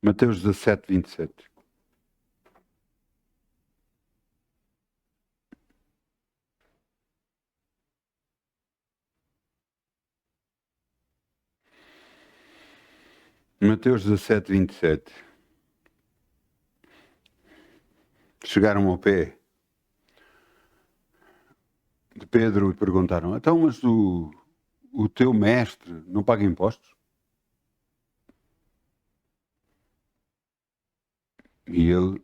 Mateus 17, 27. Mateus 17, 27. Chegaram ao pé de Pedro e perguntaram: então, mas o teu mestre não paga impostos? E ele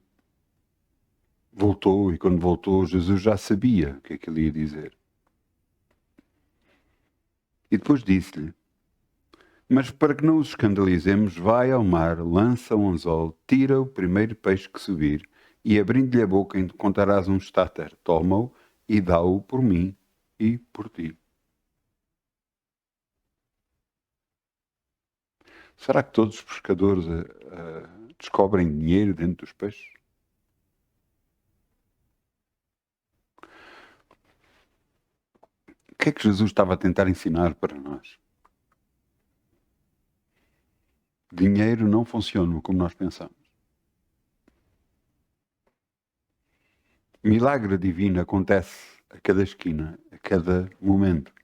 voltou, e quando voltou, Jesus já sabia o que é que ele ia dizer. E depois disse-lhe: mas para que não os escandalizemos, vai ao mar, lança um anzol, tira o primeiro peixe que subir, e abrindo-lhe a boca encontrarás um estáter. Toma-o e dá-o por mim e por ti. Será que todos os pescadores descobrem dinheiro dentro dos peixes? O que é que Jesus estava a tentar ensinar para nós? Dinheiro não funciona como nós pensamos. Milagre divino acontece a cada esquina, a cada momento.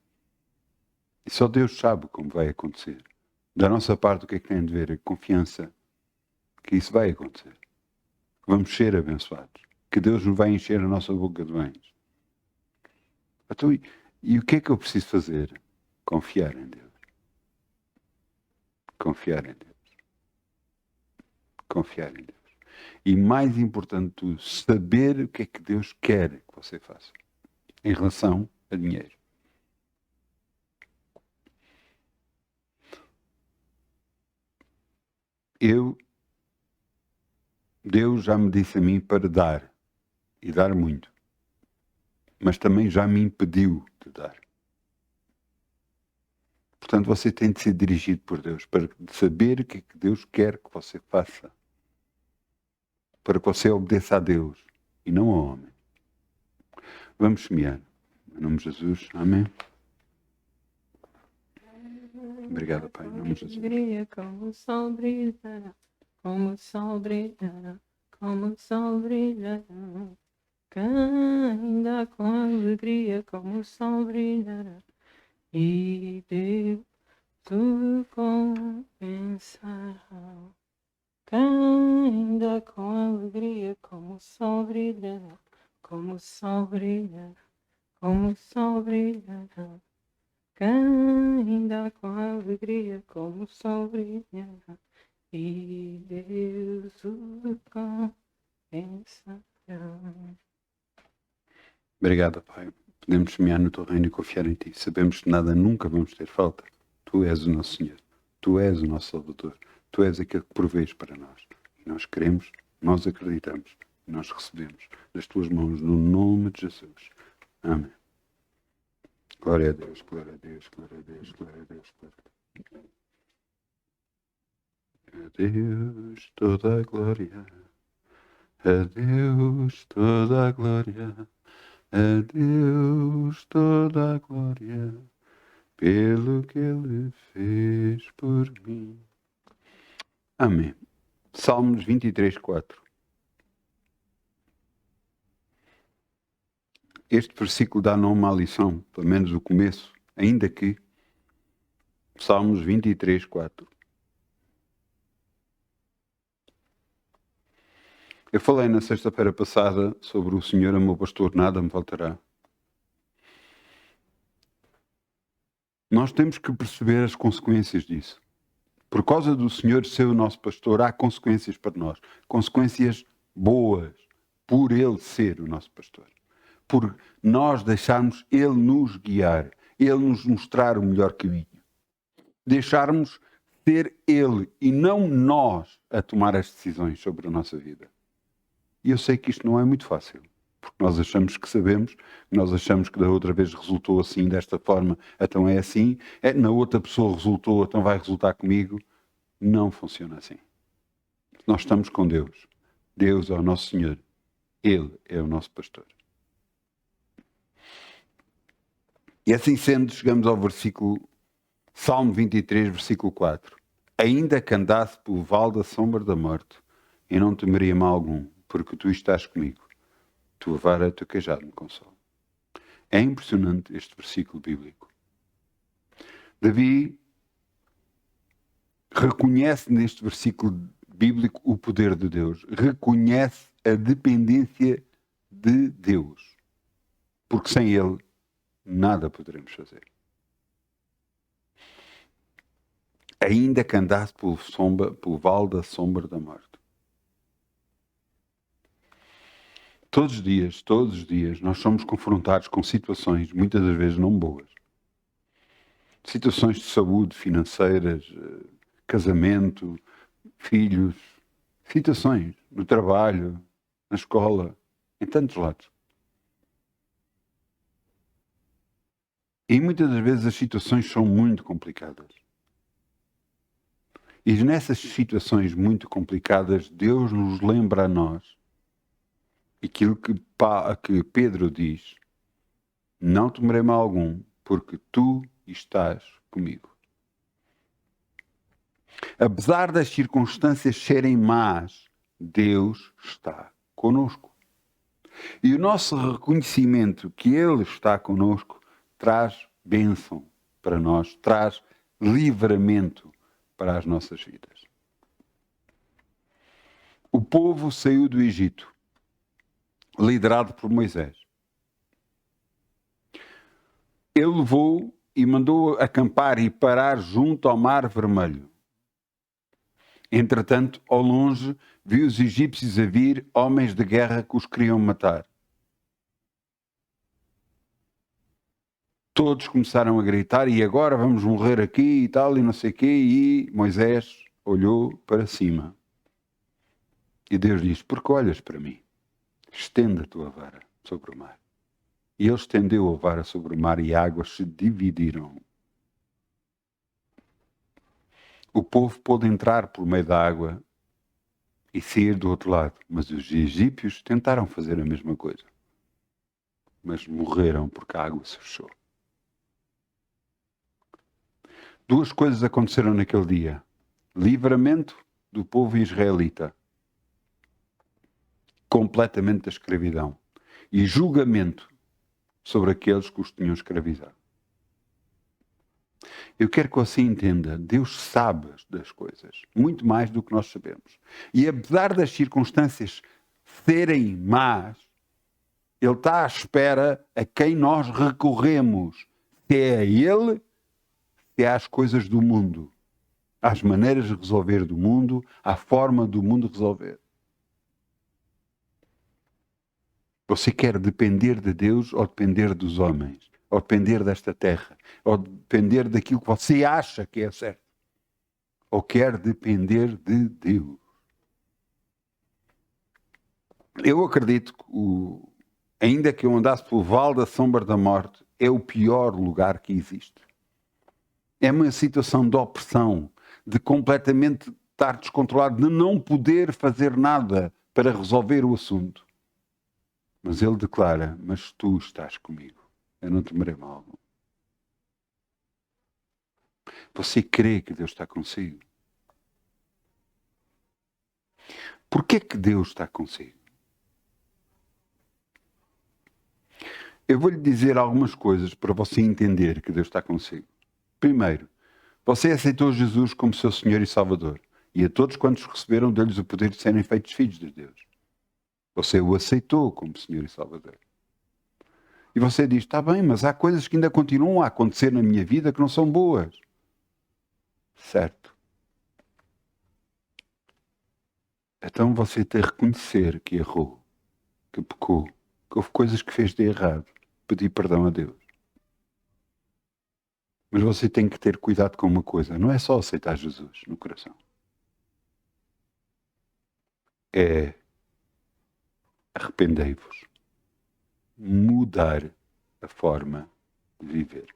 E só Deus sabe como vai acontecer. Da nossa parte, o que é que tem de ver? A confiança que isso vai acontecer. Vamos ser abençoados. Que Deus nos vai encher a nossa boca de bens. Então, e o que é que eu preciso fazer? Confiar em Deus. Confiar em Deus. Confiar em Deus. E mais importante tudo, saber o que é que Deus quer que você faça em relação a dinheiro. Deus já me disse a mim para dar, e dar muito. Mas também já me impediu de dar. Portanto, você tem de ser dirigido por Deus, para saber o que é que Deus quer que você faça. Para que você obedeça a Deus e não ao homem. Vamos semear. Em nome de Jesus. Amém. Obrigado, Pai. Em nome de Jesus. Como o sol brilhará, como o sol brilhará, como o sol brilhará. Ainda com alegria, como o sol brilhará. E Deus tudo compensará. Ainda com alegria, como o sol brilhará, como o sol brilhará, como o sol brilhará. Ainda com alegria, como o sol brilhará, e Deus o compensará. Obrigado, Pai. Podemos semear no teu reino e confiar em ti. Sabemos que nada nunca vamos ter falta. Tu és o nosso Senhor. Tu és o nosso Salvador. Tu és aquele que provês para nós. Nós queremos, nós acreditamos, nós recebemos das tuas mãos no nome de Jesus. Amém. Glória a Deus, glória a Deus, glória a Deus, glória a Deus, glória a Deus. A Deus toda a glória. A Deus toda a glória. A Deus toda a glória, pelo que Ele fez por mim. Amém. Salmos 23, 4. Este versículo dá nome à lição, pelo menos o começo, ainda que Salmos 23, 4. Eu falei na sexta-feira passada sobre o Senhor é meu pastor, nada me faltará. Nós temos que perceber as consequências disso. Por causa do Senhor ser o nosso pastor, há consequências para nós. Consequências boas, por Ele ser o nosso pastor. Por nós deixarmos Ele nos guiar, Ele nos mostrar o melhor caminho. Deixarmos ser Ele e não nós a tomar as decisões sobre a nossa vida. E eu sei que isto não é muito fácil, porque nós achamos que sabemos, nós achamos que da outra vez resultou assim, desta forma, então é assim, na outra pessoa resultou, então vai resultar comigo. Não funciona assim. Nós estamos com Deus. Deus é o nosso Senhor. Ele é o nosso pastor. E assim sendo, chegamos ao versículo, Salmo 23, versículo 4. Ainda que andasse pelo vale da sombra da morte, eu não temeria mal algum, porque tu estás comigo. Tua vara e o teu cajado me consolam. É impressionante este versículo bíblico. Davi reconhece neste versículo bíblico o poder de Deus. Reconhece a dependência de Deus. Porque sem Ele, nada poderemos fazer. Ainda que andasse pelo vale da sombra da morte. Todos os dias, nós somos confrontados com situações, muitas das vezes não boas. Situações de saúde, financeiras, casamento, filhos, situações no trabalho, na escola, em tantos lados. E muitas das vezes as situações são muito complicadas. E nessas situações muito complicadas, Deus nos lembra a nós aquilo que Pedro diz: não temerei mal algum, porque tu estás comigo. Apesar das circunstâncias serem más, Deus está conosco. E o nosso reconhecimento que Ele está conosco traz bênção para nós, traz livramento para as nossas vidas. O povo saiu do Egito, liderado por Moisés. Ele levou e mandou acampar e parar junto ao Mar Vermelho. Entretanto, ao longe, viu os egípcios a vir, homens de guerra que os queriam matar. Todos começaram a gritar: e agora vamos morrer aqui e tal, e não sei o quê. E Moisés olhou para cima. E Deus disse: porque olhas para mim? Estenda a tua vara sobre o mar. E ele estendeu a vara sobre o mar e águas se dividiram. O povo pôde entrar por meio da água e sair do outro lado, mas os egípcios tentaram fazer a mesma coisa. Mas morreram porque a água se fechou. Duas coisas aconteceram naquele dia: livramento do povo israelita, completamente da escravidão, e julgamento sobre aqueles que os tinham escravizado. Eu quero que você entenda, Deus sabe das coisas, muito mais do que nós sabemos. E apesar das circunstâncias serem más, Ele está à espera a quem nós recorremos. Se é a Ele, se é às coisas do mundo, às maneiras de resolver do mundo, à forma do mundo resolver. Você quer depender de Deus ou depender dos homens? Ou depender desta terra? Ou depender daquilo que você acha que é certo? Ou quer depender de Deus? Eu acredito que, ainda que eu andasse pelo vale da sombra da morte, é o pior lugar que existe. É uma situação de opressão, de completamente estar descontrolado, de não poder fazer nada para resolver o assunto. Mas ele declara: mas tu estás comigo, eu não temerei mal algum. Você crê que Deus está consigo? Porquê que Deus está consigo? Eu vou-lhe dizer algumas coisas para você entender que Deus está consigo. Primeiro, você aceitou Jesus como seu Senhor e Salvador. E a todos quantos receberam, deu-lhes o poder de serem feitos filhos de Deus. Você o aceitou como Senhor e Salvador. E você diz: está bem, mas há coisas que ainda continuam a acontecer na minha vida que não são boas. Certo. Então você tem que reconhecer que errou, que pecou, que houve coisas que fez de errado. Pedir perdão a Deus. Mas você tem que ter cuidado com uma coisa: não é só aceitar Jesus no coração. É arrependei-vos. Mudar a forma de viver.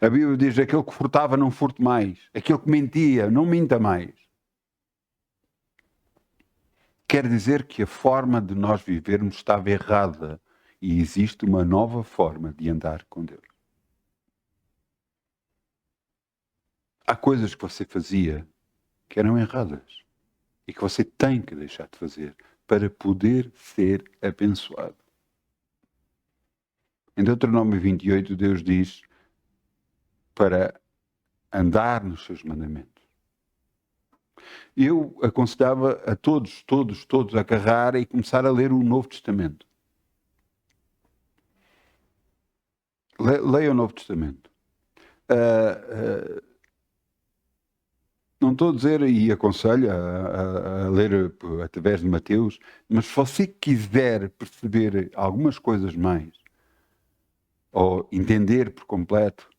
A Bíblia diz: aquele que furtava, não furte mais. Aquele que mentia, não minta mais. Quer dizer que a forma de nós vivermos estava errada e existe uma nova forma de andar com Deus. há coisas que você fazia que eram erradas e que você tem que deixar de fazer para poder ser abençoado. Em Deuteronômio 28, Deus diz para andar nos seus mandamentos. Eu aconselhava a todos a agarrar e começar a ler o Novo Testamento. Leia o Novo Testamento. Não estou a dizer e aconselho a ler através de Mateus, mas se você quiser perceber algumas coisas mais, ou entender por completo,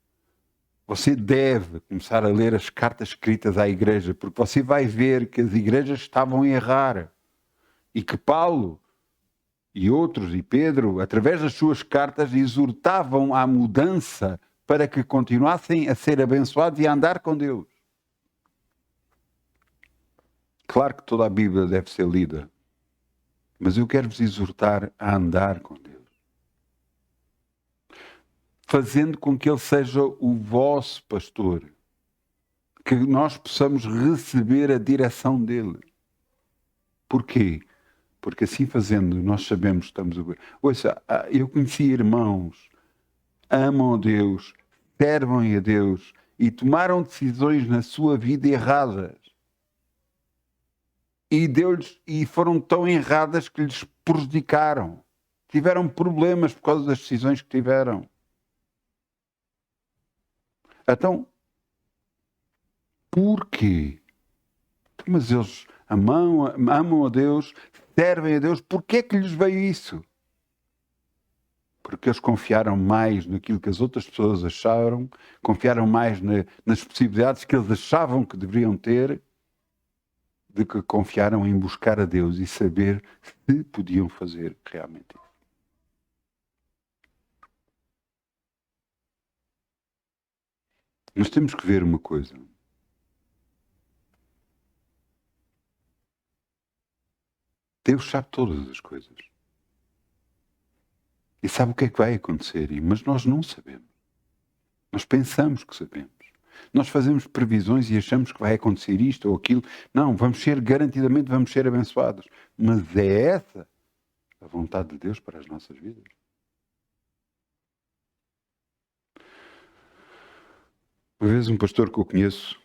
você deve começar a ler as cartas escritas à igreja, porque você vai ver que as igrejas estavam a errar e que Paulo e outros, e Pedro, através das suas cartas, exortavam à mudança para que continuassem a ser abençoados e a andar com Deus. Claro que toda a Bíblia deve ser lida, mas eu quero vos exortar a andar com Deus, fazendo com que Ele seja o vosso pastor, que nós possamos receber a direção dEle. Porquê? Porque assim fazendo, nós sabemos que estamos a... Ouça, eu conheci irmãos, amam a Deus, servem a Deus e tomaram decisões na sua vida erradas. E foram tão erradas que lhes prejudicaram. Tiveram problemas por causa das decisões que tiveram. Então, porquê? Mas eles amam a Deus, servem a Deus. Porquê é que lhes veio isso? Porque eles confiaram mais naquilo que as outras pessoas acharam, confiaram mais nas possibilidades que eles achavam que deveriam ter, de que confiaram em buscar a Deus e saber se podiam fazer realmente isso. Mas temos que ver uma coisa. Deus sabe todas as coisas. E sabe o que é que vai acontecer, mas nós não sabemos. Nós pensamos que sabemos. Nós fazemos previsões e achamos que vai acontecer isto ou aquilo. Não, garantidamente vamos ser abençoados. Mas é essa a vontade de Deus para as nossas vidas. Uma vez um pastor que eu conheço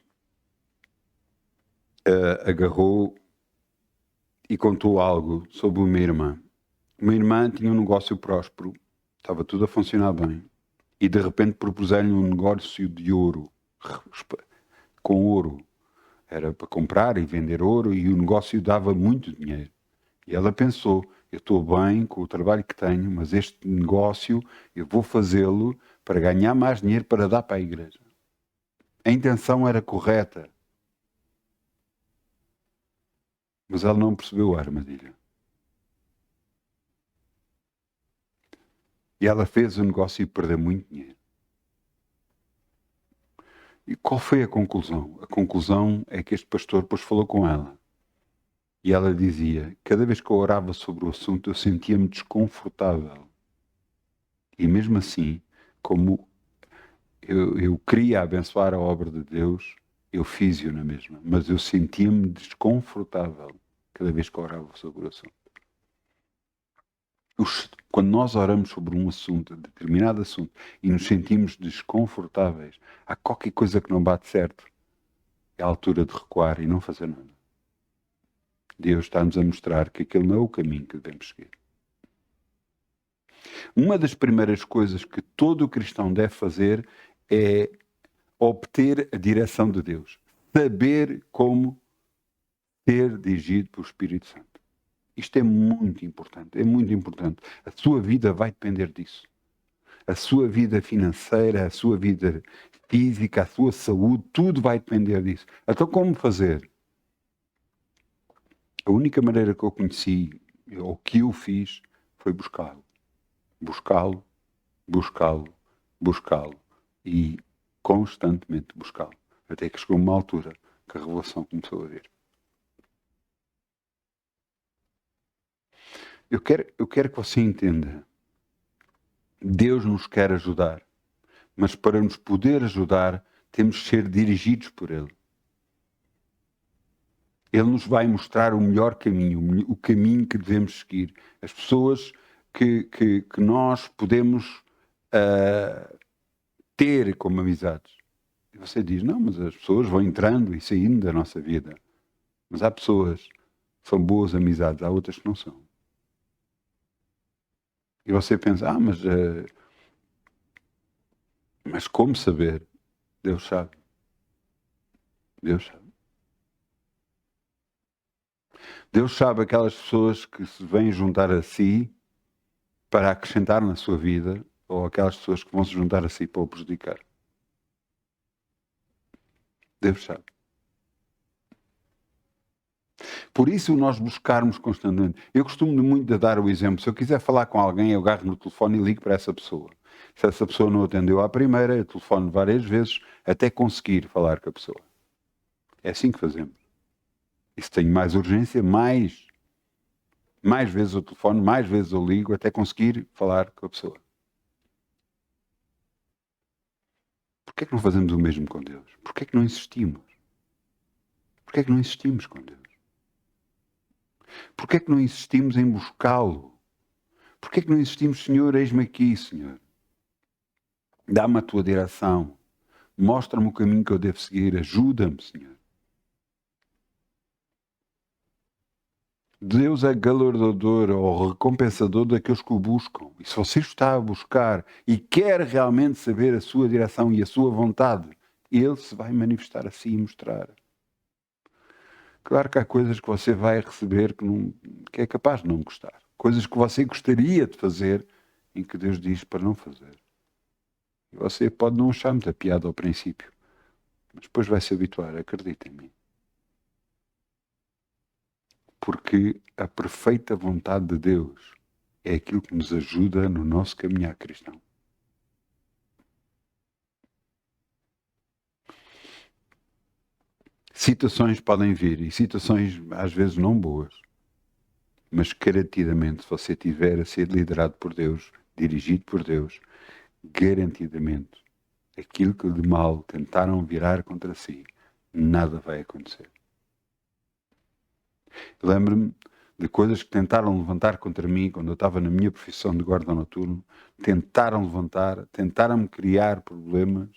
agarrou e contou algo sobre uma irmã. Uma irmã tinha um negócio próspero, estava tudo a funcionar bem, e de repente propuseram-lhe um negócio de ouro, com ouro. Era para comprar e vender ouro e o negócio dava muito dinheiro. E ela pensou, eu estou bem com o trabalho que tenho, mas este negócio eu vou fazê-lo para ganhar mais dinheiro para dar para a igreja. A intenção era correta, mas ela não percebeu a armadilha. E ela fez o negócio e perdeu muito dinheiro. E qual foi a conclusão? A conclusão é que este pastor depois falou com ela. E ela dizia, cada vez que eu orava sobre o assunto, eu sentia-me desconfortável. E mesmo assim, como eu queria abençoar a obra de Deus, eu fiz-o na mesma. Mas eu sentia-me desconfortável cada vez que eu orava sobre o assunto. Quando nós oramos sobre um assunto, determinado assunto, e nos sentimos desconfortáveis, há qualquer coisa que não bate certo, é a altura de recuar e não fazer nada. Deus está-nos a mostrar que aquele não é o caminho que devemos seguir. Uma das primeiras coisas que todo cristão deve fazer é obter a direção de Deus. Saber como ser dirigido pelo Espírito Santo. Isto é muito importante, é muito importante. A sua vida vai depender disso. A sua vida financeira, a sua vida física, a sua saúde, tudo vai depender disso. Então como fazer? A única maneira que eu conheci, ou que eu fiz, foi buscá-lo. Buscá-lo, buscá-lo, buscá-lo. E constantemente buscá-lo. Até que chegou uma altura que a revelação começou a vir. Eu quero que você entenda. Deus nos quer ajudar. Mas para nos poder ajudar, Temos de ser dirigidos por Ele. Ele nos vai mostrar o melhor caminho, o caminho que devemos seguir. As pessoas que nós podemos ter como amizades. E você diz, não, mas as pessoas vão entrando e saindo da nossa vida. Mas há pessoas que são boas amizades, há outras que não são. E você pensa, mas como saber? Deus sabe. Deus sabe. Deus sabe aquelas pessoas que se vêm juntar a si para acrescentar na sua vida, ou aquelas pessoas que vão se juntar a si para o prejudicar. Deus sabe. Por isso nós buscarmos constantemente. Eu costumo muito de dar o exemplo. Se eu quiser falar com alguém, eu agarro no telefone e ligo para essa pessoa. Se essa pessoa não atendeu à primeira, eu telefono várias vezes até conseguir falar com a pessoa. É assim que fazemos. E se tenho mais urgência, mais vezes eu telefono, mais vezes eu ligo até conseguir falar com a pessoa. Porquê é que não fazemos o mesmo com Deus? Porquê é que não insistimos? Porquê é que não insistimos com Deus? Porquê é que não insistimos em buscá-lo? Porquê é que não insistimos, Senhor, eis-me aqui, Senhor? Dá-me a tua direção. Mostra-me o caminho que eu devo seguir. Ajuda-me, Senhor. Deus é galardoador ou recompensador daqueles que o buscam. E se você está a buscar e quer realmente saber a sua direção e a sua vontade, Ele se vai manifestar assim e mostrar. Claro que há coisas que você vai receber que é capaz de não gostar. Coisas que você gostaria de fazer em que Deus diz para não fazer. E você pode não achar muita piada ao princípio, mas depois vai se habituar, acredita em mim. Porque a perfeita vontade de Deus é aquilo que nos ajuda no nosso caminhar cristão. Situações podem vir, e situações às vezes não boas, mas garantidamente, se você estiver a ser liderado por Deus, dirigido por Deus, garantidamente, aquilo que de mal tentaram virar contra si, nada vai acontecer. Lembro-me de coisas que tentaram levantar contra mim quando eu estava na minha profissão de guarda noturno, tentaram levantar, tentaram-me criar problemas,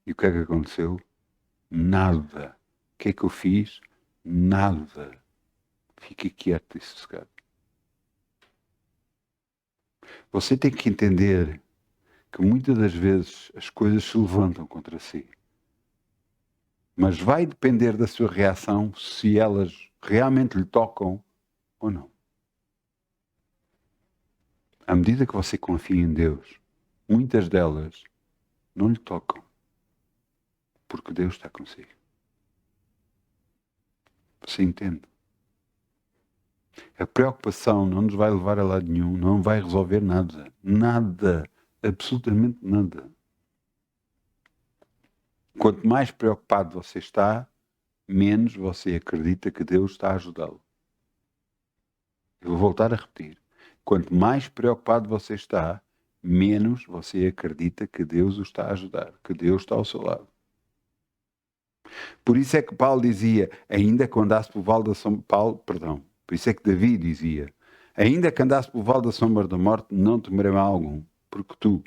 e o que é que aconteceu? Nada. O que é que eu fiz? Nada. Fiquei quieto e sossegado. Você tem que entender que muitas das vezes as coisas se levantam contra si. Mas vai depender da sua reação se elas realmente lhe tocam ou não. À medida que você confia em Deus, muitas delas não lhe tocam. Porque Deus está consigo. Você entende? A preocupação não nos vai levar a lado nenhum, não vai resolver nada. Nada. Absolutamente nada. Quanto mais preocupado você está, menos você acredita que Deus está a ajudá-lo. Eu vou voltar a repetir. Quanto mais preocupado você está, menos você acredita que Deus o está a ajudar, que Deus está ao seu lado. Por isso é que Paulo dizia, ainda que andasse pelo vale da sombra... Por isso é que Davi dizia, ainda que andasse pelo vale da sombra da morte, não temerei mal algum, porque tu,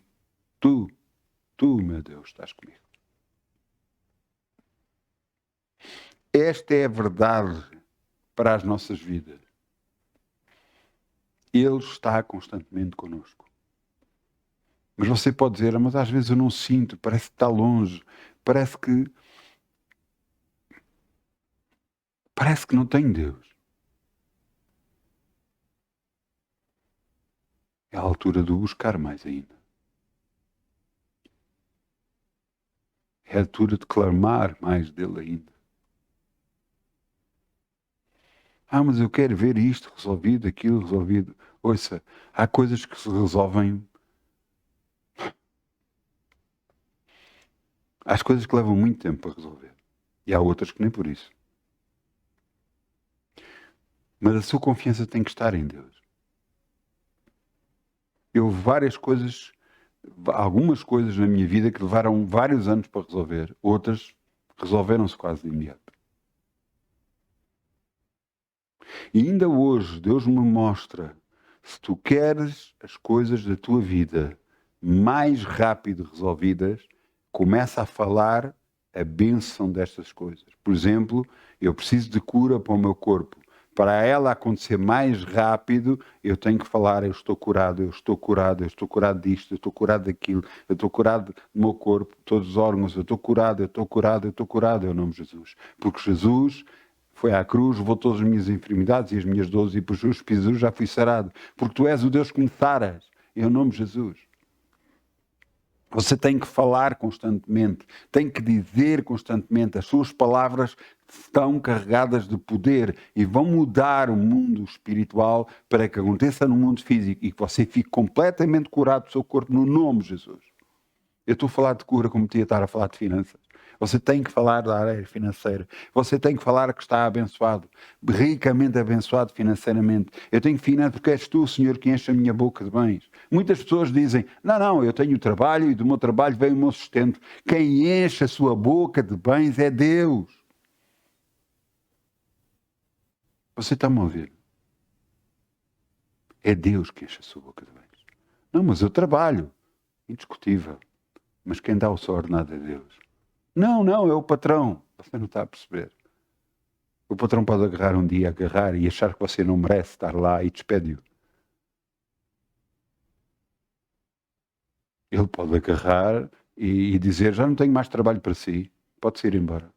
meu Deus, estás comigo. Esta é a verdade para as nossas vidas. Ele está constantemente connosco. Mas você pode dizer, mas às vezes eu não sinto, parece que está longe, parece que não tem Deus. É a altura de o buscar mais ainda. É a altura de clamar mais dele ainda. Mas eu quero ver isto resolvido, aquilo resolvido. Ouça, há coisas que se resolvem. Há coisas que levam muito tempo para resolver. E há outras que nem por isso. Mas a sua confiança tem que estar em Deus. Várias coisas algumas coisas na minha vida que levaram vários anos para resolver, outras resolveram-se quase de imediato. E ainda hoje Deus me mostra, se tu queres as coisas da tua vida mais rápido resolvidas, começa a falar a bênção destas coisas. Por exemplo, eu preciso de cura para o meu corpo. Para ela acontecer mais rápido, eu tenho que falar, eu estou curado, eu estou curado, eu estou curado disto, eu estou curado daquilo, eu estou curado do meu corpo, todos os órgãos, eu estou curado, eu estou curado, eu estou curado, em nome de Jesus. Porque Jesus foi à cruz, levou todas as minhas enfermidades e as minhas dores, e por Jesus já fui sarado. Porque tu és o Deus que me saras, em nome de Jesus. Você tem que falar constantemente, tem que dizer constantemente. As suas palavras estão carregadas de poder e vão mudar o mundo espiritual para que aconteça no mundo físico e que você fique completamente curado do seu corpo no nome de Jesus. Eu estou a falar de cura como podia estar a falar de finanças. Você tem que falar da área financeira. Você tem que falar que está abençoado, ricamente abençoado financeiramente. Eu tenho finanças porque és tu, Senhor, que enche a minha boca de bens. Muitas pessoas dizem, não, eu tenho trabalho e do meu trabalho vem o meu sustento. Quem enche a sua boca de bens é Deus. Você está-me a ouvir? É Deus que enche a sua boca de bens. Não, mas eu trabalho. Indiscutível. Mas quem dá o seu ordenado é Deus. Não, é o patrão. Você não está a perceber. O patrão pode agarrar um dia, e achar que você não merece estar lá e despede-o. Ele pode agarrar e dizer, já não tenho mais trabalho para si, pode-se ir embora.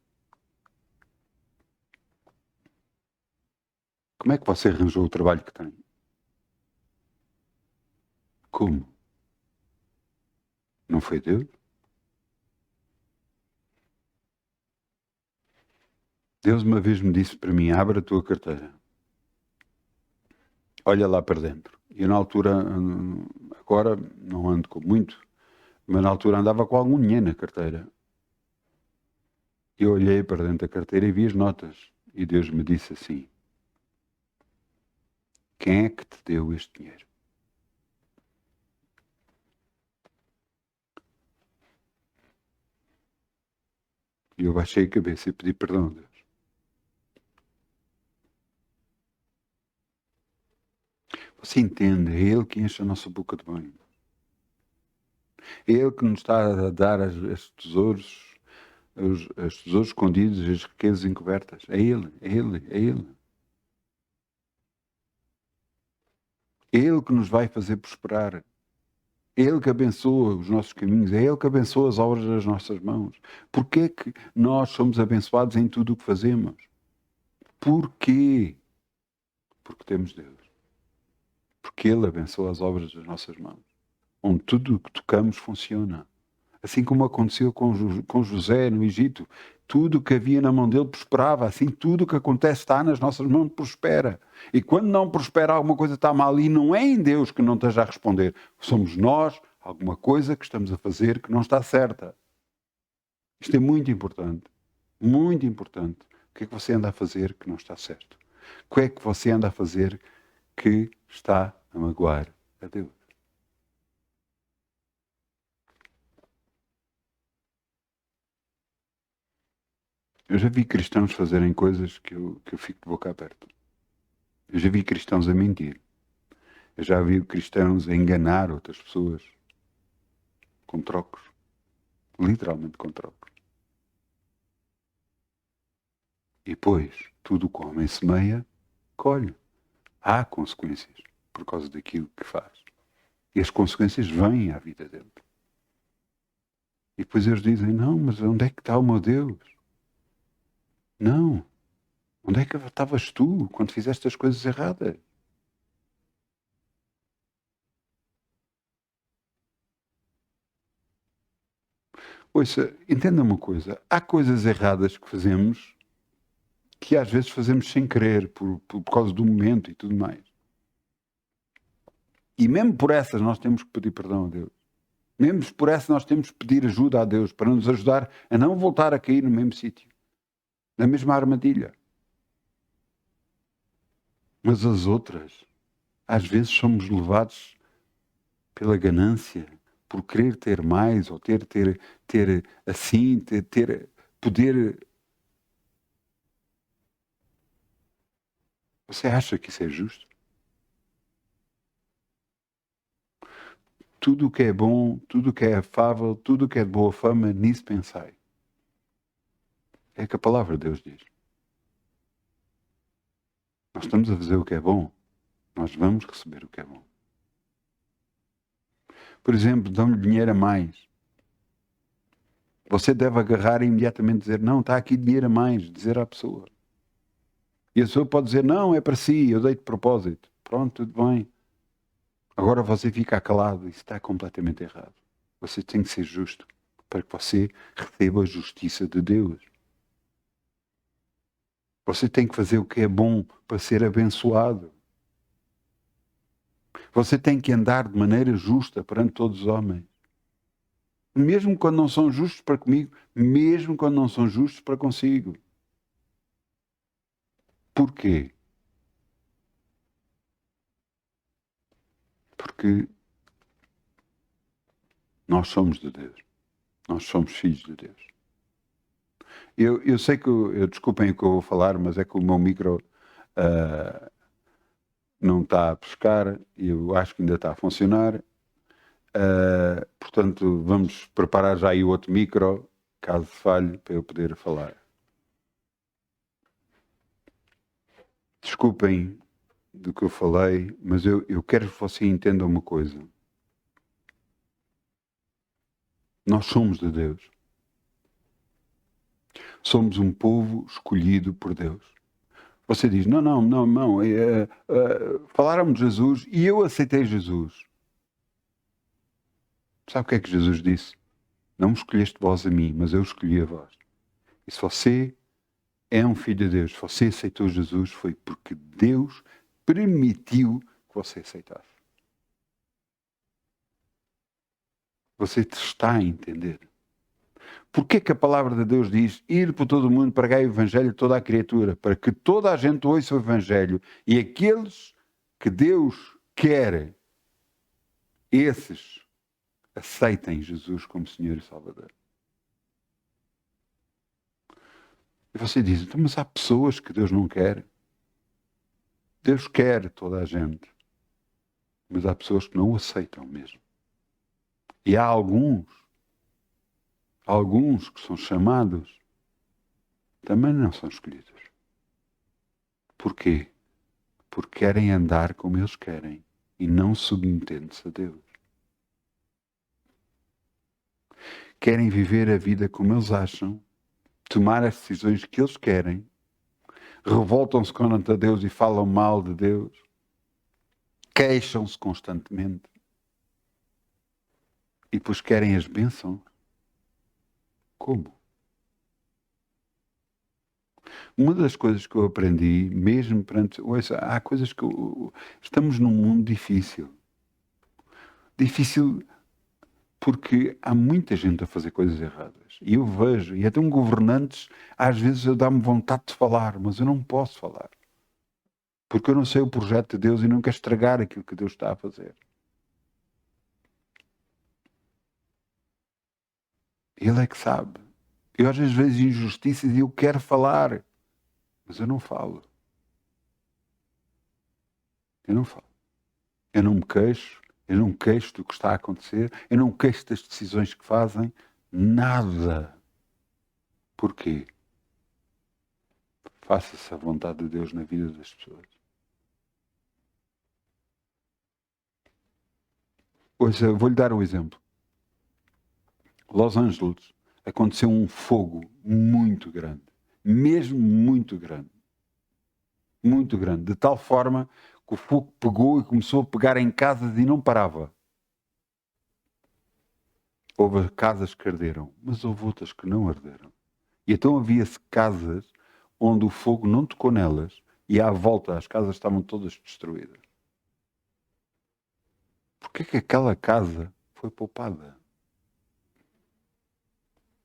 Como é que você arranjou o trabalho que tem? Como? Não foi Deus? Deus uma vez me disse para mim, abre a tua carteira. Olha lá para dentro. E eu na altura, agora não ando com muito, mas na altura andava com algum dinheiro na carteira. Eu olhei para dentro da carteira e vi as notas. E Deus me disse assim, quem é que te deu este dinheiro? E eu baixei a cabeça e pedi perdão a Deus. Você entende? É Ele que enche a nossa boca de bem. É Ele que nos está a dar os tesouros, os tesouros escondidos, as riquezas encobertas. É Ele. É Ele que nos vai fazer prosperar. É Ele que abençoa os nossos caminhos. É Ele que abençoa as obras das nossas mãos. Porquê que nós somos abençoados em tudo o que fazemos? Porquê? Porque temos Deus. Porque Ele abençoa as obras das nossas mãos. Onde tudo o que tocamos funciona. Assim como aconteceu com José no Egito. Tudo o que havia na mão dele prosperava. Assim, tudo o que acontece está nas nossas mãos prospera. E quando não prospera, alguma coisa está mal. E não é em Deus que não esteja a responder. Somos nós, alguma coisa que estamos a fazer que não está certa. Isto é muito importante. Muito importante. O que é que você anda a fazer que não está certo? O que é que você anda a fazer que está a magoar a Deus? Eu já vi cristãos fazerem coisas que eu fico de boca aberta. Eu já vi cristãos a mentir. Eu já vi cristãos a enganar outras pessoas com trocos. Literalmente com trocos. E depois, tudo o que o homem semeia, colhe. Há consequências por causa daquilo que faz. E as consequências vêm à vida dele. E depois eles dizem, não, mas onde é que está o meu Deus? Não. Onde é que estavas tu quando fizeste as coisas erradas? Ouça, entenda uma coisa. Há coisas erradas que fazemos que às vezes fazemos sem querer, por causa do momento e tudo mais. E mesmo por essas nós temos que pedir perdão a Deus. Mesmo por essas nós temos que pedir ajuda a Deus para nos ajudar a não voltar a cair no mesmo sítio. Na mesma armadilha. Mas as outras, às vezes somos levados pela ganância, por querer ter mais, ou ter assim, ter poder. Você acha que isso é justo? Tudo o que é bom, tudo o que é afável, tudo o que é de boa fama, nisso pensai. É que a palavra de Deus diz. Nós estamos a fazer o que é bom, nós vamos receber o que é bom. Por exemplo, dão-lhe dinheiro a mais. Você deve agarrar e imediatamente dizer, não, está aqui dinheiro a mais, dizer à pessoa. E a pessoa pode dizer, não, é para si, eu dei de propósito. Pronto, tudo bem. Agora você fica calado, isso está completamente errado. Você tem que ser justo para que você receba a justiça de Deus. Você tem que fazer o que é bom para ser abençoado. Você tem que andar de maneira justa perante todos os homens. Mesmo quando não são justos para comigo, mesmo quando não são justos para consigo. Porquê? Porque nós somos de Deus. Nós somos filhos de Deus. Eu sei que, desculpem o que eu vou falar, mas é que o meu micro não está a pescar e eu acho que ainda está a funcionar. Portanto, vamos preparar já aí o outro micro, caso falhe, para eu poder falar. Desculpem do que eu falei, mas eu quero que você entenda uma coisa. Nós somos de Deus. Somos um povo escolhido por Deus. Você diz, não, falaram-me de Jesus e eu aceitei Jesus. Sabe o que é que Jesus disse? Não me escolheste vós a mim, mas eu escolhi a vós. E se você é um filho de Deus, se você aceitou Jesus, foi porque Deus permitiu que você aceitasse. Você está a entender? Porquê que a palavra de Deus diz ir por todo o mundo, pregai o evangelho a toda a criatura, para que toda a gente ouça o evangelho e aqueles que Deus quer, esses aceitem Jesus como Senhor e Salvador. E você diz, então, mas há pessoas que Deus não quer. Deus quer toda a gente, mas há pessoas que não o aceitam mesmo. E há alguns que são chamados, também não são escolhidos. Porquê? Porque querem andar como eles querem e não submetendo-se a Deus. Querem viver a vida como eles acham, tomar as decisões que eles querem, revoltam-se contra Deus e falam mal de Deus, queixam-se constantemente e depois querem as bênçãos. Como? Uma das coisas que eu aprendi, mesmo perante... Ouça, há coisas que... Estamos num mundo difícil. Difícil porque há muita gente a fazer coisas erradas. E eu vejo, e até governantes, às vezes eu dá-me vontade de falar, mas eu não posso falar. Porque eu não sei o projeto de Deus e não quero estragar aquilo que Deus está a fazer. Ele é que sabe. Eu às vezes vejo injustiças e eu quero falar, mas eu não falo. Eu não falo. Eu não me queixo, eu não queixo do que está a acontecer, eu não queixo das decisões que fazem, nada. Porquê? Faça-se a vontade de Deus na vida das pessoas. Ouça, vou-lhe dar um exemplo. Los Angeles aconteceu um fogo muito grande, mesmo muito grande, de tal forma que o fogo pegou e começou a pegar em casas e não parava. Houve casas que arderam, mas houve outras que não arderam. E então havia-se casas onde o fogo não tocou nelas e à volta as casas estavam todas destruídas. Por que aquela casa foi poupada?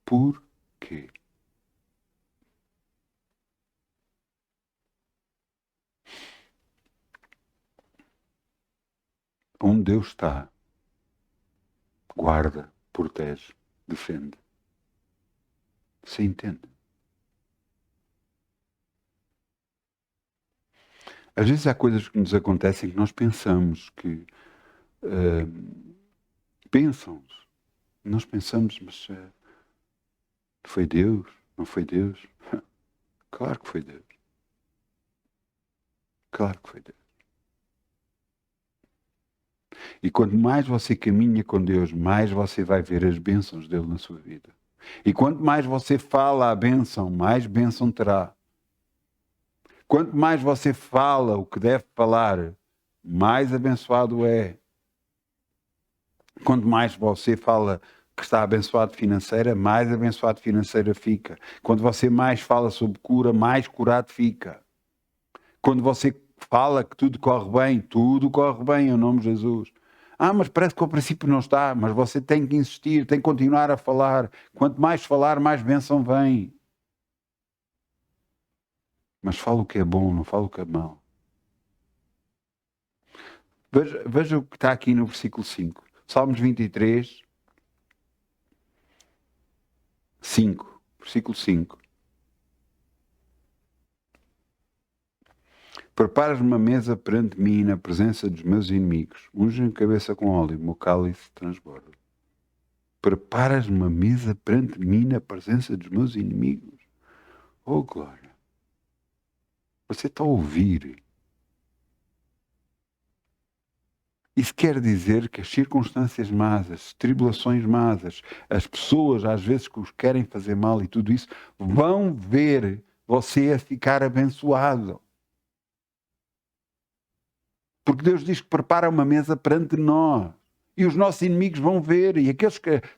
Por quê? Onde Deus está, guarda, protege, defende. Você entende? Às vezes há coisas que nos acontecem que nós pensamos que nós pensamos, mas foi Deus? Não foi Deus? Claro que foi Deus. Claro que foi Deus. E quanto mais você caminha com Deus, mais você vai ver as bênçãos dele na sua vida. E quanto mais você fala a bênção, mais bênção terá. Quanto mais você fala o que deve falar, mais abençoado é. Quanto mais você fala que está abençoado financeira, mais abençoado financeira fica. Quando você mais fala sobre cura, mais curado fica. Quando você fala que tudo corre bem em nome de Jesus. Mas parece que ao princípio não está, mas você tem que insistir, tem que continuar a falar. Quanto mais falar, mais bênção vem. Mas fala o que é bom, não fala o que é mau. Veja o que está aqui no versículo 5. Salmos 23, 5. Versículo 5. Preparas uma mesa perante mim na presença dos meus inimigos. Unge a cabeça com óleo, o meu cálice transborda. Preparas uma mesa perante mim na presença dos meus inimigos. Oh, glória! Você está a ouvir? Isso quer dizer que as circunstâncias más, as tribulações más, as pessoas às vezes que os querem fazer mal e tudo isso, vão ver você a ficar abençoado. Porque Deus diz que prepara uma mesa perante nós. E os nossos inimigos vão ver. E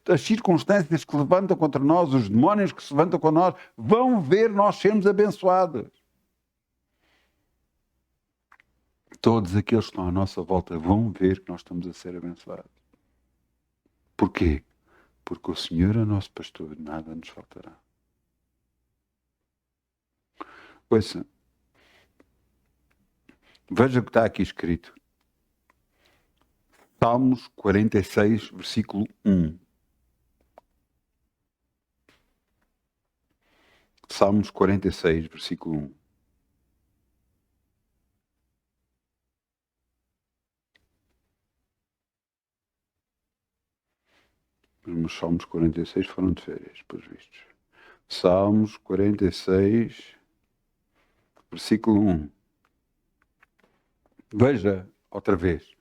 as circunstâncias que se levantam contra nós, os demónios que se levantam contra nós, vão ver nós sermos abençoados. Todos aqueles que estão à nossa volta vão ver que nós estamos a ser abençoados. Porquê? Porque o Senhor é nosso pastor, nada nos faltará. Ouça, veja o que está aqui escrito. Salmos 46, versículo 1. Salmos 46, versículo 1. Os Salmos 46 foram de férias, pelos vistos. Salmos 46, versículo 1. Veja, outra vez.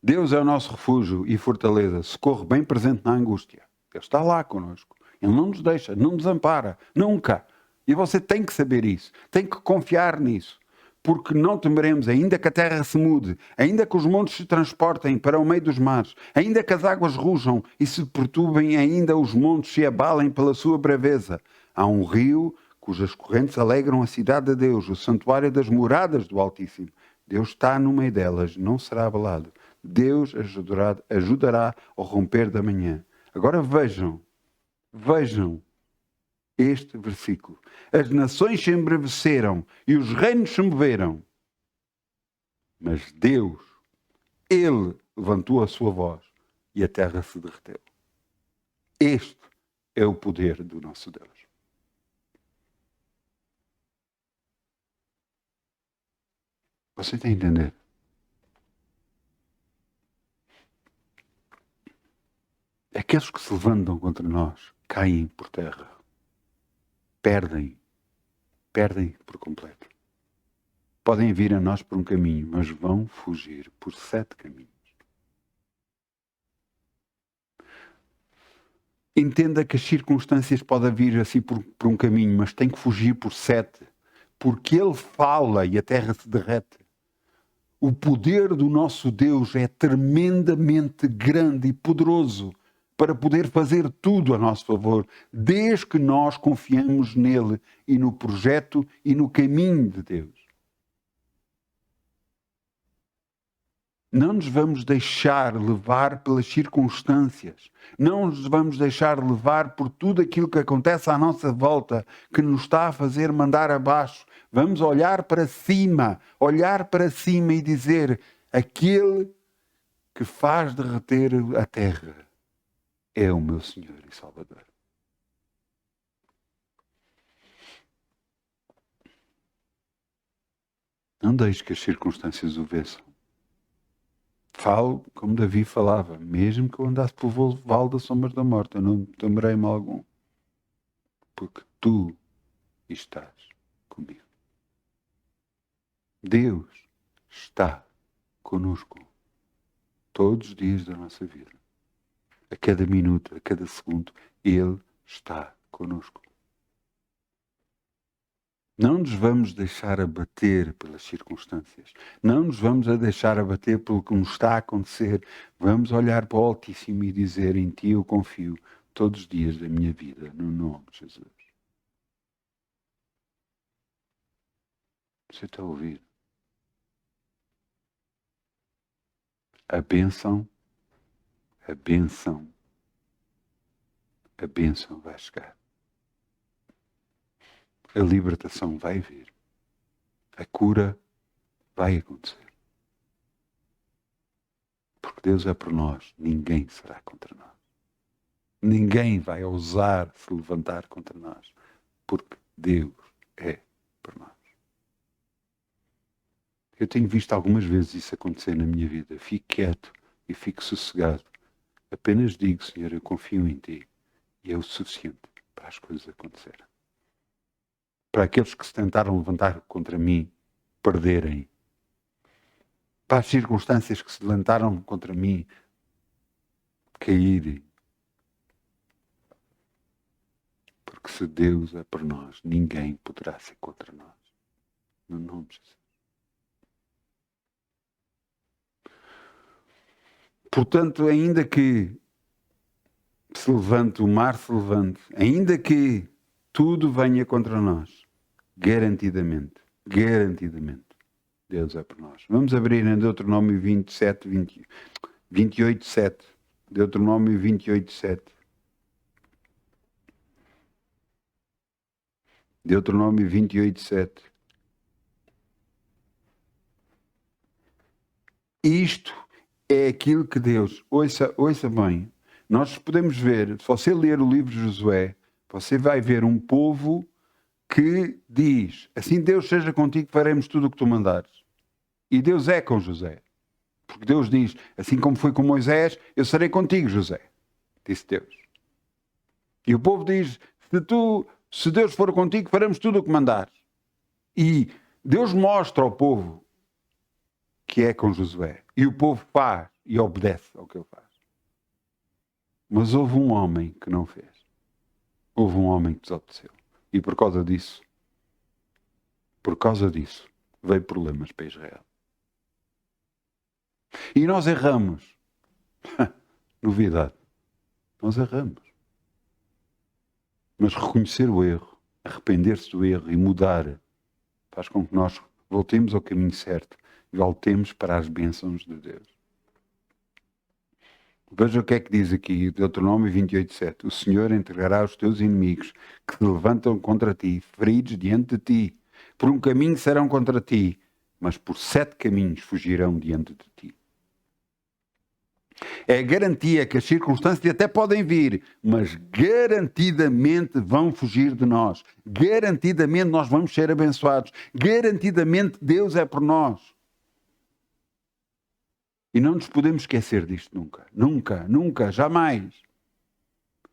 Deus é o nosso refúgio e fortaleza, socorro bem presente na angústia. Ele está lá conosco. Ele não nos deixa, não nos ampara, nunca. E você tem que saber isso, tem que confiar nisso. Porque não temeremos, ainda que a terra se mude, ainda que os montes se transportem para o meio dos mares, ainda que as águas rujam e se perturbem, ainda os montes se abalem pela sua braveza. Há um rio cujas correntes alegram a cidade de Deus, o santuário das moradas do Altíssimo. Deus está no meio delas, não será abalado. Deus ajudará ao romper da manhã. Agora vejam este versículo. As nações se embraveceram e os reinos se moveram. Mas Deus, Ele levantou a sua voz e a terra se derreteu. Este é o poder do nosso Deus. Você está a entender? Aqueles que se levantam contra nós caem por terra. Perdem por completo. Podem vir a nós por um caminho, mas vão fugir por 7 caminhos. Entenda que as circunstâncias podem vir assim por um caminho, mas tem que fugir por 7. Porque Ele fala e a terra se derrete. O poder do nosso Deus é tremendamente grande e poderoso para poder fazer tudo a nosso favor, desde que nós confiamos nele e no projeto e no caminho de Deus. Não nos vamos deixar levar pelas circunstâncias. Não nos vamos deixar levar por tudo aquilo que acontece à nossa volta, que nos está a fazer mandar abaixo. Vamos olhar para cima e dizer: aquele que faz derreter a terra é o meu Senhor e Salvador. Não deixe que as circunstâncias o vençam. Falo como Davi falava, mesmo que eu andasse pelo vale das sombras da morte, eu não temerei mal algum, porque tu estás comigo. Deus está conosco todos os dias da nossa vida. A cada minuto, a cada segundo, Ele está conosco. Não nos vamos deixar abater pelas circunstâncias. Não nos vamos a deixar abater pelo que nos está a acontecer. Vamos olhar para o Altíssimo e dizer: em Ti eu confio todos os dias da minha vida, no nome de Jesus. Você está a ouvir? A bênção vai chegar. A libertação vai vir. A cura vai acontecer. Porque Deus é por nós, ninguém será contra nós. Ninguém vai ousar se levantar contra nós, porque Deus é por nós. Eu tenho visto algumas vezes isso acontecer na minha vida. Fico quieto e fico sossegado. Apenas digo: Senhor, eu confio em Ti. E é o suficiente para as coisas acontecerem. Para aqueles que se tentaram levantar contra mim perderem. Para as circunstâncias que se levantaram contra mim caírem. Porque se Deus é por nós, ninguém poderá ser contra nós. No nome de Jesus. Portanto, ainda que se levante, o mar se levante, ainda que tudo venha contra nós, garantidamente, Deus é por nós. Vamos abrir em Deuteronômio 28, 7. Deuteronômio 28, 7. Deuteronômio 28, 7. Isto é aquilo que Deus, ouça bem, nós podemos ver, se você ler o livro de Josué, você vai ver um povo que diz: assim Deus seja contigo, faremos tudo o que tu mandares. E Deus é com José. Porque Deus diz: assim como foi com Moisés, eu serei contigo, José. Disse Deus. E o povo diz: se Deus for contigo, faremos tudo o que mandares. E Deus mostra ao povo que é com Josué. E o povo faz e obedece ao que ele faz. Mas houve um homem que não fez. Houve um homem que desobedeceu. E por causa disso, veio problemas para Israel. E nós erramos. Novidade. Nós erramos. Mas reconhecer o erro, arrepender-se do erro e mudar, faz com que nós voltemos ao caminho certo e voltemos para as bênçãos de Deus. Veja o que é que diz aqui, Deuteronômio 28, 7. O Senhor entregará os teus inimigos que se levantam contra ti, feridos diante de ti. Por um caminho serão contra ti, mas por 7 caminhos fugirão diante de ti. É a garantia que as circunstâncias até podem vir, mas garantidamente vão fugir de nós. Garantidamente nós vamos ser abençoados. Garantidamente Deus é por nós. E não nos podemos esquecer disto nunca. Nunca, nunca, jamais.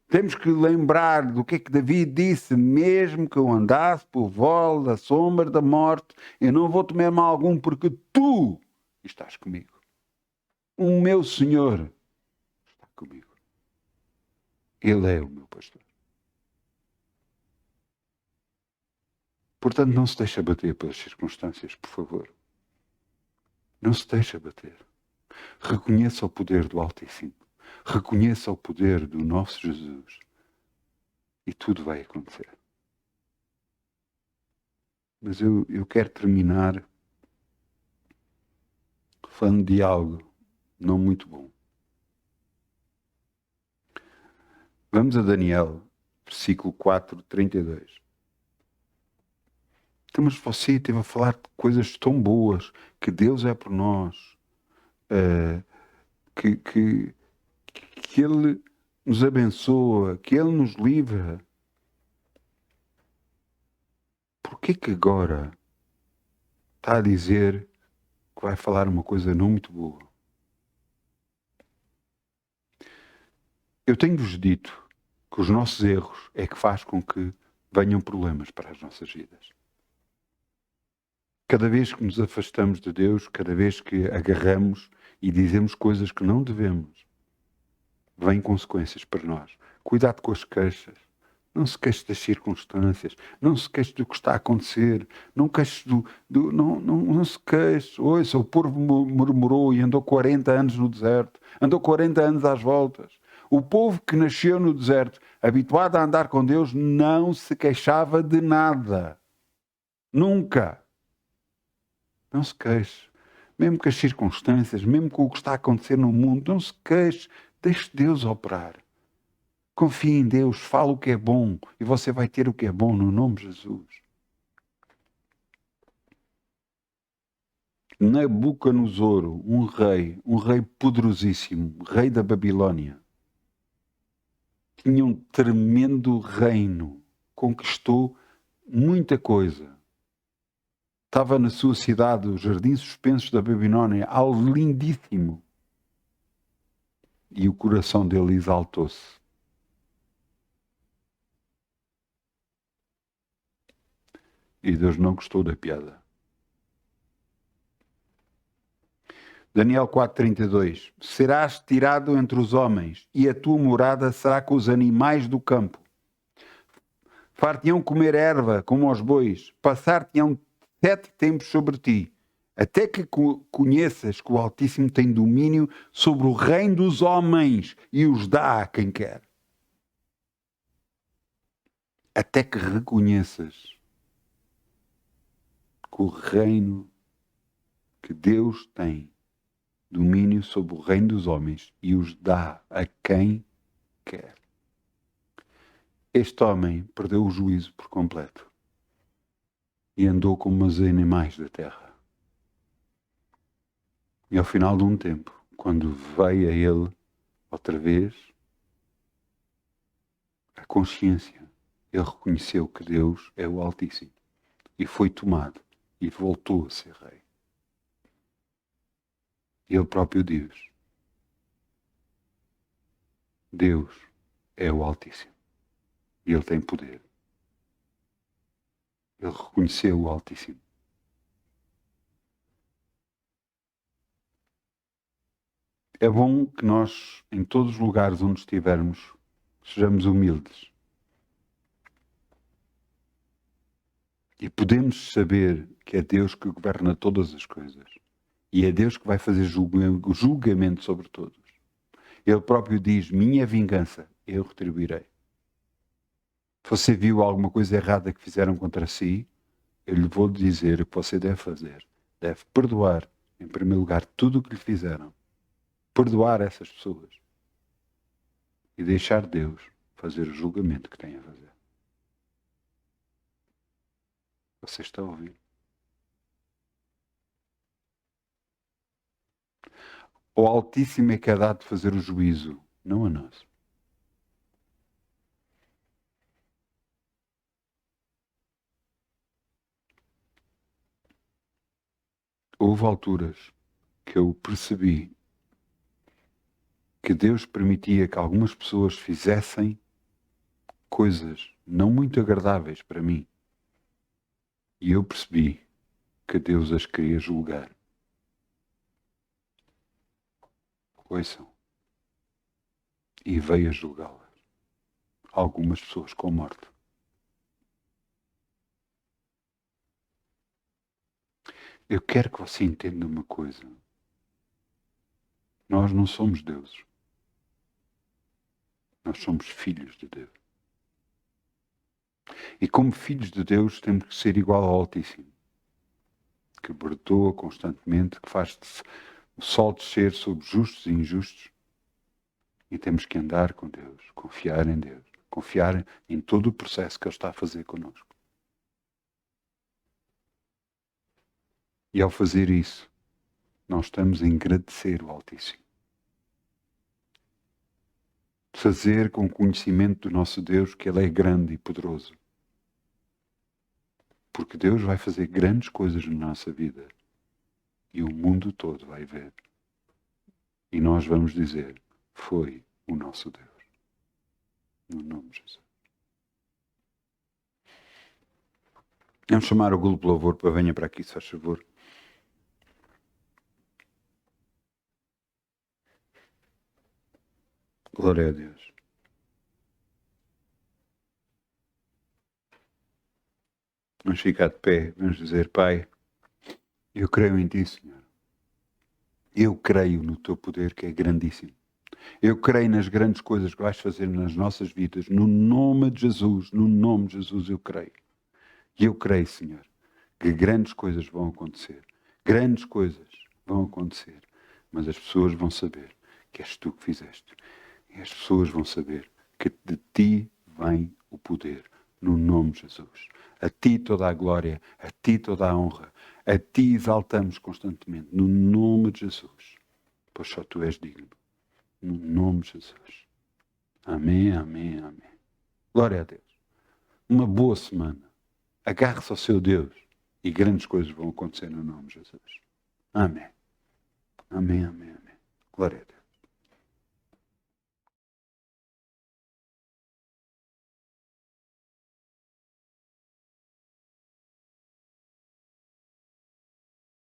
Temos que lembrar do que é que David disse: mesmo que eu andasse por vale da sombra da morte, eu não vou temer mal algum, porque tu estás comigo. O meu Senhor está comigo. Ele é o meu pastor. Portanto, não se deixe abater pelas circunstâncias, por favor. Não se deixe abater. Reconheça o poder do Altíssimo. Reconheça o poder do nosso Jesus. E tudo vai acontecer. Mas eu quero terminar falando de algo não muito bom. Vamos a Daniel, versículo 4, 32. Então, mas você esteve a falar de coisas tão boas, que Deus é por nós, que Ele nos abençoa, que Ele nos livra, por que agora está a dizer que vai falar uma coisa não muito boa? Eu tenho-vos dito que os nossos erros é que faz com que venham problemas para as nossas vidas. Cada vez que nos afastamos de Deus, cada vez que agarramos e dizemos coisas que não devemos, vêm consequências para nós. Cuidado com as queixas. Não se queixe das circunstâncias. Não se queixe do que está a acontecer. Não queixe não se queixe. Ouça, o povo murmurou e andou 40 anos no deserto. Andou 40 anos às voltas. O povo que nasceu no deserto, habituado a andar com Deus, não se queixava de nada. Nunca. Não se queixe. Mesmo com as circunstâncias, mesmo com o que está a acontecer no mundo, não se queixe. Deixe Deus operar. Confie em Deus, fala o que é bom e você vai ter o que é bom no nome de Jesus. Nabucodonosor, um rei poderosíssimo, rei da Babilônia, tinha um tremendo reino, conquistou muita coisa. Estava na sua cidade, os Jardins Suspensos da Babilônia, algo lindíssimo. E o coração dele exaltou-se. E Deus não gostou da piada. Daniel 4,32. Serás tirado entre os homens, e a tua morada será com os animais do campo. Far-te-ão comer erva como aos bois, passar-te-ão 7 tempos sobre ti, até que conheças que o Altíssimo tem domínio sobre o reino dos homens e os dá a quem quer. Até que reconheças que o reino que Deus tem domínio sobre o reino dos homens e os dá a quem quer. Este homem perdeu o juízo por completo e andou como os animais da terra. E ao final de um tempo, quando veio a ele outra vez a consciência, ele reconheceu que Deus é o Altíssimo e foi tomado e voltou a ser rei. Ele próprio diz: Deus é o Altíssimo e Ele tem poder. Ele reconheceu o Altíssimo. É bom que nós, em todos os lugares onde estivermos, sejamos humildes. E podemos saber que é Deus que governa todas as coisas. E é Deus que vai fazer julgamento sobre todos. Ele próprio diz: minha vingança, eu retribuirei. Se você viu alguma coisa errada que fizeram contra si, eu lhe vou dizer o que você deve fazer. Deve perdoar, em primeiro lugar, tudo o que lhe fizeram. Perdoar essas pessoas. E deixar Deus fazer o julgamento que tem a fazer. Você está a ouvir? O Altíssimo é que é dado de fazer o juízo, não a nós. Houve alturas que eu percebi que Deus permitia que algumas pessoas fizessem coisas não muito agradáveis para mim. E eu percebi que Deus as queria julgar. Ouçam. E veio a julgá-las. Algumas pessoas com morte. Eu quero que você entenda uma coisa. Nós não somos deuses. Nós somos filhos de Deus. E como filhos de Deus temos que ser igual ao Altíssimo. Que perdoa constantemente, que faz o sol descer sobre justos e injustos. E temos que andar com Deus, confiar em Deus, confiar em todo o processo que Ele está a fazer connosco. E ao fazer isso, nós estamos a agradecer o Altíssimo. fazer com o conhecimento do nosso Deus que Ele é grande e poderoso. Porque Deus vai fazer grandes coisas na nossa vida e o mundo todo vai ver. E nós vamos dizer, foi o nosso Deus. No nome de Jesus. Vamos chamar o grupo de louvor para venha para aqui, se faz favor. Glória a Deus. Vamos ficar de pé, vamos dizer, Pai, eu creio em Ti, Senhor. Eu creio no Teu poder que é grandíssimo. Eu creio nas grandes coisas que vais fazer nas nossas vidas. No nome de Jesus, no nome de Jesus eu creio. E eu creio, Senhor, que grandes coisas vão acontecer. Grandes coisas vão acontecer. Mas as pessoas vão saber que és Tu que fizeste. E as pessoas vão saber que de Ti vem o poder. No nome de Jesus. A Ti toda a glória, a Ti toda a honra. A Ti exaltamos constantemente. No nome de Jesus. Pois só Tu és digno. No nome de Jesus. Amém, amém, amém. Glória a Deus. Uma boa semana. Agarre-se ao seu Deus e grandes coisas vão acontecer no nome de Jesus. Amém. Amém, amém, amém. Glória a Deus.